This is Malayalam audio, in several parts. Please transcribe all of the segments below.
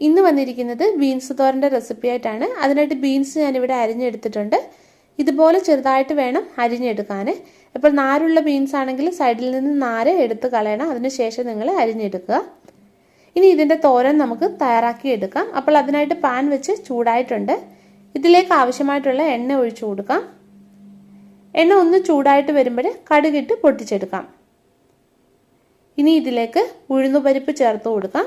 ഇന്ന് വന്നിരിക്കുന്നത് ബീൻസ് തോരൻ്റെ റെസിപ്പി ആയിട്ടാണ്. അതിനായിട്ട് ബീൻസ് ഞാനിവിടെ അരിഞ്ഞെടുത്തിട്ടുണ്ട്. ഇതുപോലെ ചെറുതായിട്ട് വേണം അരിഞ്ഞെടുക്കാൻ. ഇപ്പോൾ നാരുള്ള ബീൻസ് ആണെങ്കിൽ സൈഡിൽ നിന്ന് നാര് എടുത്ത് കളയണം. അതിനുശേഷം നിങ്ങൾ അരിഞ്ഞെടുക്കുക. ഇനി ഇതിൻ്റെ തോരൻ നമുക്ക് തയ്യാറാക്കി എടുക്കാം. അപ്പോൾ അതിനായിട്ട് പാൻ വെച്ച് ചൂടായിട്ടുണ്ട്. ഇതിലേക്ക് ആവശ്യമായിട്ടുള്ള എണ്ണ ഒഴിച്ചു കൊടുക്കാം. എണ്ണ ഒന്ന് ചൂടായിട്ട് വരുമ്പോൾ കടുകിട്ട് പൊട്ടിച്ചെടുക്കാം. ഇനി ഇതിലേക്ക് ഉഴുന്നുപരിപ്പ് ചേർത്ത് കൊടുക്കാം.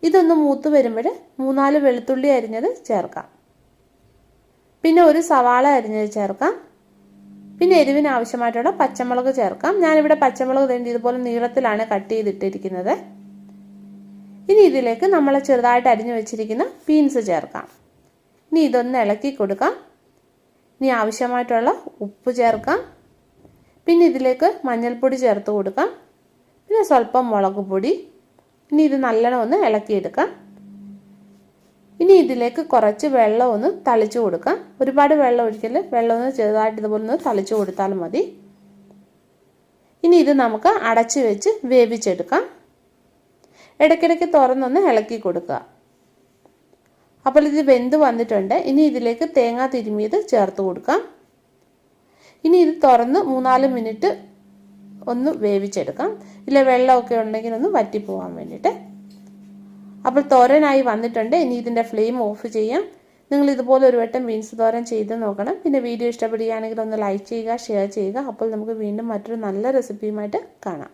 ഇതൊന്ന് മൂത്ത് വരുമ്പോൾ 3-4 വെളുത്തുള്ളി അരിഞ്ഞത് ചേർക്കാം. പിന്നെ ഒരു സവാള അരിഞ്ഞത് ചേർക്കാം. പിന്നെ എരിവിന് ആവശ്യമായിട്ടുള്ള പച്ചമുളക് ചേർക്കാം. ഞാനിവിടെ പച്ചമുളക് വേണ്ടി ഇതുപോലെ നീളത്തിലാണ് കട്ട് ചെയ്തിട്ടിരിക്കുന്നത്. ഇനി ഇതിലേക്ക് നമ്മൾ ചെറുതായിട്ട് അരിഞ്ഞു വെച്ചിരിക്കുന്ന ബീൻസ് ചേർക്കാം. ഇനി ഇതൊന്ന് ഇളക്കി കൊടുക്കാം. ഇനി ആവശ്യമായിട്ടുള്ള ഉപ്പ് ചേർക്കാം. പിന്നെ ഇതിലേക്ക് മഞ്ഞൾപ്പൊടി ചേർത്ത് കൊടുക്കാം. പിന്നെ സ്വല്പം മുളക് പൊടി. ഇനി ഇത് നല്ലോണം ഒന്ന് ഇളക്കിയെടുക്കാം. ഇനി ഇതിലേക്ക് കുറച്ച് വെള്ളം ഒന്ന് തളിച്ചു കൊടുക്കാം. ഒരുപാട് വെള്ളം ഒഴിക്കല്, വെള്ളം ഒന്ന് ചെറുതായിട്ട് ഇതുപോലെ ഒന്ന് തളിച്ചു കൊടുത്താൽ മതി. ഇനി ഇത് നമുക്ക് അടച്ചു വെച്ച് വേവിച്ചെടുക്കാം. ഇടയ്ക്കിടയ്ക്ക് തുറന്നൊന്ന് ഇളക്കി കൊടുക്കുക. അപ്പോൾ ഇത് വെന്ത് വന്നിട്ടുണ്ട്. ഇനി ഇതിലേക്ക് തേങ്ങ തിരുമിയത് ചേർത്ത് കൊടുക്കാം. ഇനി ഇത് തുറന്ന് 3-4 മിനിറ്റ് ഒന്ന് വേവിച്ചെടുക്കാം. ഇല്ല വെള്ളമൊക്കെ ഉണ്ടെങ്കിൽ ഒന്ന് വറ്റിപ്പോകാൻ വേണ്ടിയിട്ട്. അപ്പോൾ തോരനായി വന്നിട്ടുണ്ട്. ഇനി ഇതിൻ്റെ ഫ്ലെയിം ഓഫ് ചെയ്യാം. നിങ്ങൾ ഇതുപോലെ ഒരു വട്ടം ബീൻസ് തോരൻ ചെയ്ത് നോക്കണം. പിന്നെ വീഡിയോ ഇഷ്ടപ്പെടുകയാണെങ്കിൽ ഒന്ന് ലൈക്ക് ചെയ്യുക, ഷെയർ ചെയ്യുക. അപ്പോൾ നമുക്ക് വീണ്ടും മറ്റൊരു നല്ല റെസിപ്പിയുമായിട്ട് കാണാം.